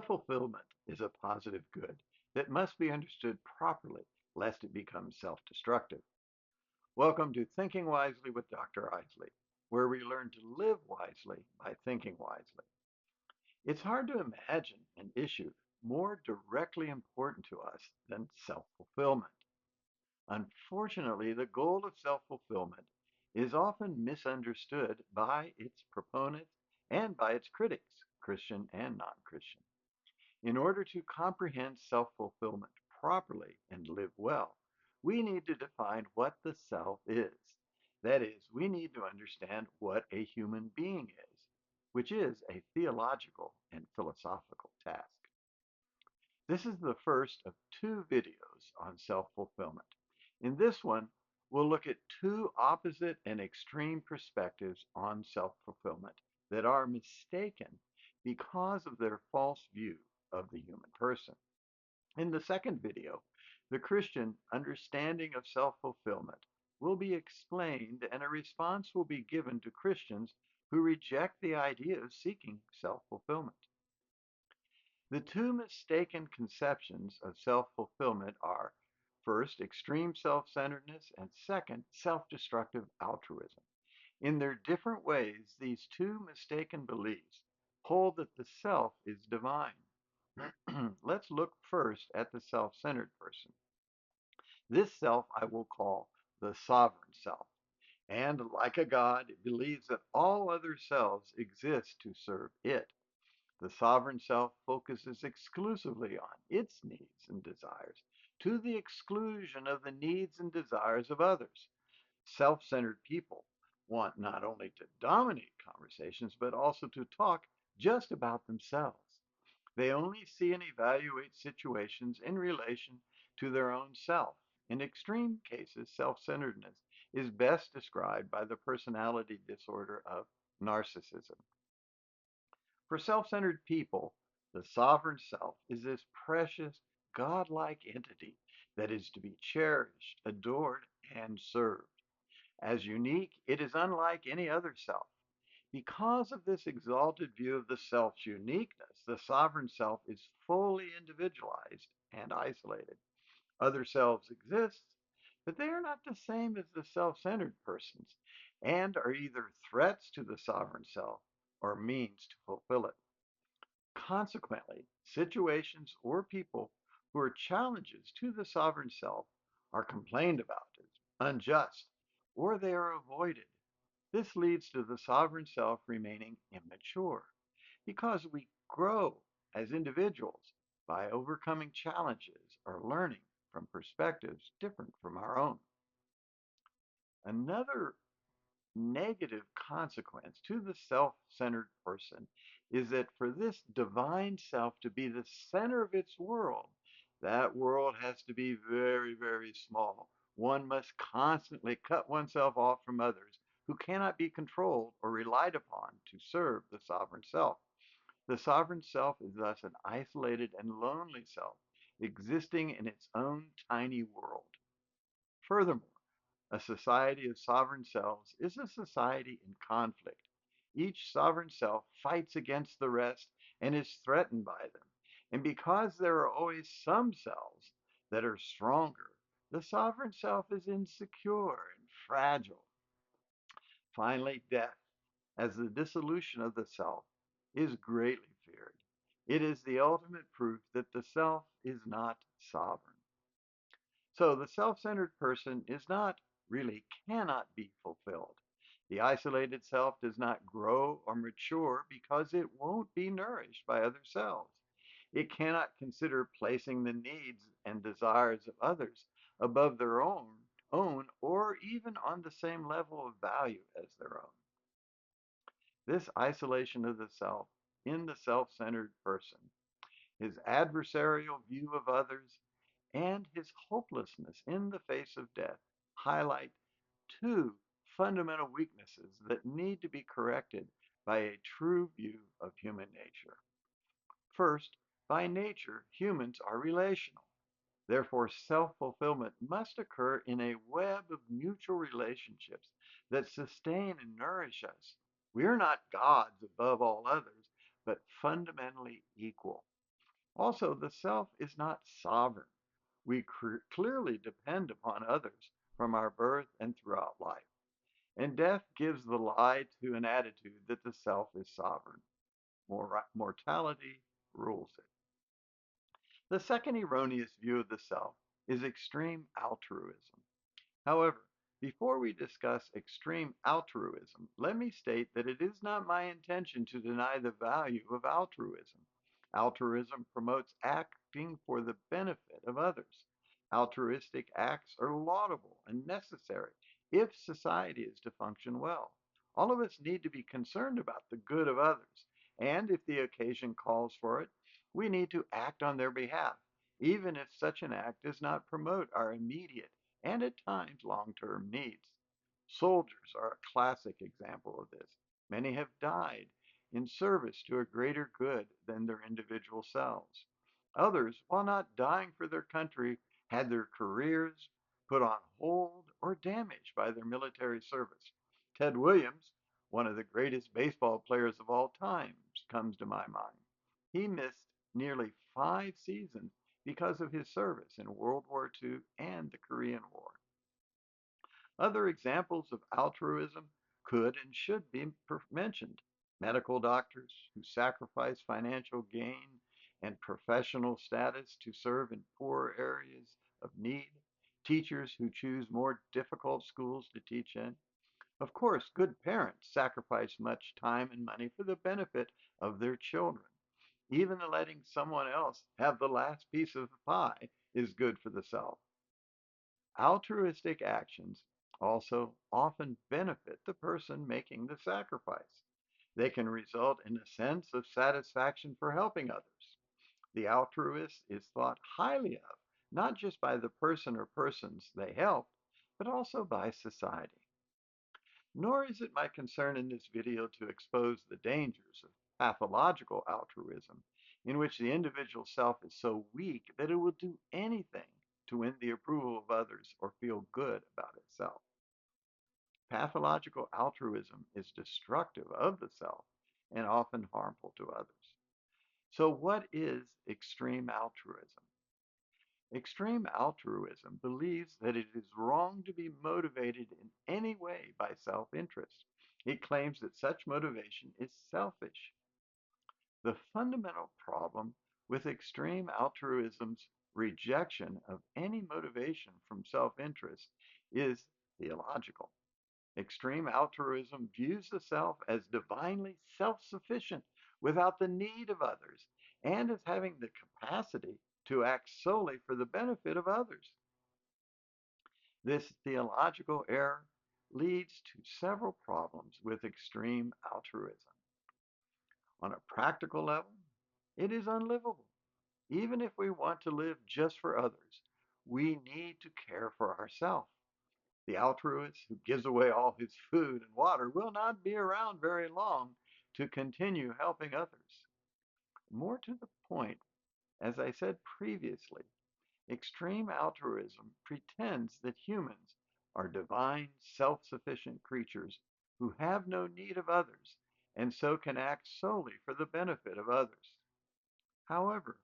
Self-fulfillment is a positive good that must be understood properly lest it become self-destructive. Welcome to Thinking Wisely with Dr. Isley, where we learn to live wisely by thinking wisely. It's hard to imagine an issue more directly important to us than self-fulfillment. Unfortunately, the goal of self-fulfillment is often misunderstood by its proponents and by its critics, Christian and non-Christian. In order to comprehend self-fulfillment properly and live well, we need to define what the self is. That is, we need to understand what a human being is, which is a theological and philosophical task. This is the first of two videos on self-fulfillment. In this one, we'll look at two opposite and extreme perspectives on self-fulfillment that are mistaken because of their false view of the human person. In the second video, the Christian understanding of self-fulfillment will be explained and a response will be given to Christians who reject the idea of seeking self-fulfillment. The two mistaken conceptions of self-fulfillment are, first, extreme self-centeredness, and second, self-destructive altruism. In their different ways, these two mistaken beliefs hold that the self is divine. Let's look first at the self-centered person. This self I will call the sovereign self. And like a god, it believes that all other selves exist to serve it. The sovereign self focuses exclusively on its needs and desires, to the exclusion of the needs and desires of others. Self-centered people want not only to dominate conversations, but also to talk just about themselves. They only see and evaluate situations in relation to their own self. In extreme cases, self-centeredness is best described by the personality disorder of narcissism. For self-centered people, the sovereign self is this precious, godlike entity that is to be cherished, adored, and served. As unique, it is unlike any other self. Because of this exalted view of the self's uniqueness, the sovereign self is fully individualized and isolated. Other selves exist, but they are not the same as the self-centered persons and are either threats to the sovereign self or means to fulfill it. Consequently, situations or people who are challenges to the sovereign self are complained about as unjust or they are avoided. This leads to the sovereign self remaining immature because we grow as individuals by overcoming challenges or learning from perspectives different from our own. Another negative consequence to the self-centered person is that for this divine self to be the center of its world, that world has to be very, very small. One must constantly cut oneself off from others who cannot be controlled or relied upon to serve the sovereign self. The sovereign self is thus an isolated and lonely self, existing in its own tiny world. Furthermore, a society of sovereign selves is a society in conflict. Each sovereign self fights against the rest and is threatened by them. And because there are always some selves that are stronger, the sovereign self is insecure and fragile. Finally, death, as the dissolution of the self, is greatly feared. It is the ultimate proof that the self is not sovereign. So the self-centered person is not, really cannot be fulfilled. The isolated self does not grow or mature because it won't be nourished by other selves. It cannot consider placing the needs and desires of others above their own or even on the same level of value as their own. This isolation of the self in the self-centered person, his adversarial view of others, and his hopelessness in the face of death highlight two fundamental weaknesses that need to be corrected by a true view of human nature. First, by nature, humans are relational. Therefore, self-fulfillment must occur in a web of mutual relationships that sustain and nourish us. We are not gods above all others, but fundamentally equal. Also, the self is not sovereign. We clearly depend upon others from our birth and throughout life. And death gives the lie to an attitude that the self is sovereign. Mortality rules it. The second erroneous view of the self is extreme altruism. However, before we discuss extreme altruism, let me state that it is not my intention to deny the value of altruism. Altruism promotes acting for the benefit of others. Altruistic acts are laudable and necessary if society is to function well. All of us need to be concerned about the good of others, and if the occasion calls for it, we need to act on their behalf, even if such an act does not promote our immediate and at times long-term needs. Soldiers are a classic example of this. Many have died in service to a greater good than their individual selves. Others, while not dying for their country, had their careers put on hold or damaged by their military service. Ted Williams, one of the greatest baseball players of all time, comes to my mind. He missed nearly 5 seasons because of his service in World War II and the Korean War. Other examples of altruism could and should be mentioned. Medical doctors who sacrifice financial gain and professional status to serve in poor areas of need. Teachers who choose more difficult schools to teach in. Of course, good parents sacrifice much time and money for the benefit of their children. Even letting someone else have the last piece of the pie is good for the self. Altruistic actions also often benefit the person making the sacrifice. They can result in a sense of satisfaction for helping others. The altruist is thought highly of, not just by the person or persons they help, but also by society. Nor is it my concern in this video to expose the dangers of pathological altruism, in which the individual self is so weak that it will do anything to win the approval of others or feel good about itself. Pathological altruism is destructive of the self and often harmful to others. So, what is extreme altruism? Extreme altruism believes that it is wrong to be motivated in any way by self-interest. It claims that such motivation is selfish. The fundamental problem with extreme altruism's rejection of any motivation from self-interest is theological. Extreme altruism views the self as divinely self-sufficient without the need of others and as having the capacity to act solely for the benefit of others. This theological error leads to several problems with extreme altruism. On a practical level, it is unlivable. Even if we want to live just for others, we need to care for ourselves. The altruist who gives away all his food and water will not be around very long to continue helping others. More to the point, as I said previously, extreme altruism pretends that humans are divine, self-sufficient creatures who have no need of others and so can act solely for the benefit of others. However,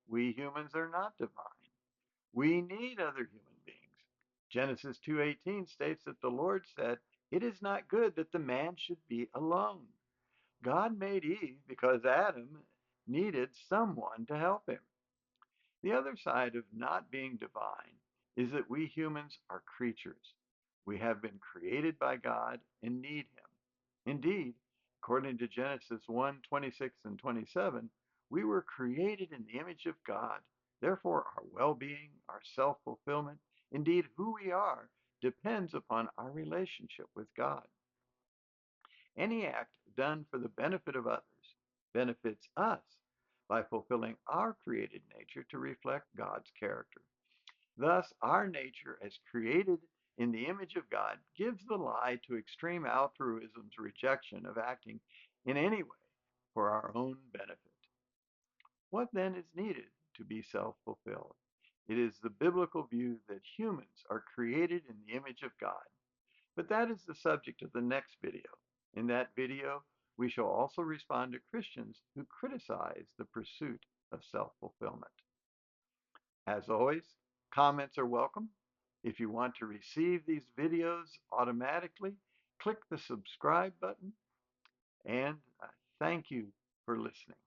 we humans are not divine. We need other human beings. Genesis 2:18 states that the Lord said, "It is not good that the man should be alone." God made Eve because Adam needed someone to help him. The other side of not being divine is that we humans are creatures. We have been created by God and need Him. Indeed, according to Genesis 1:26 and 27, we were created in the image of God. Therefore, our well being, our self fulfillment, indeed who we are, depends upon our relationship with God. Any act done for the benefit of others benefits us by fulfilling our created nature to reflect God's character. Thus, our nature, as created in the image of God, gives the lie to extreme altruism's rejection of acting in any way for our own benefit. What then is needed to be self fulfilled? It is the biblical view that humans are created in the image of God. But that is the subject of the next video. In that video, we shall also respond to Christians who criticize the pursuit of self-fulfillment. As always, comments are welcome. If you want to receive these videos automatically, click the subscribe button, and thank you for listening.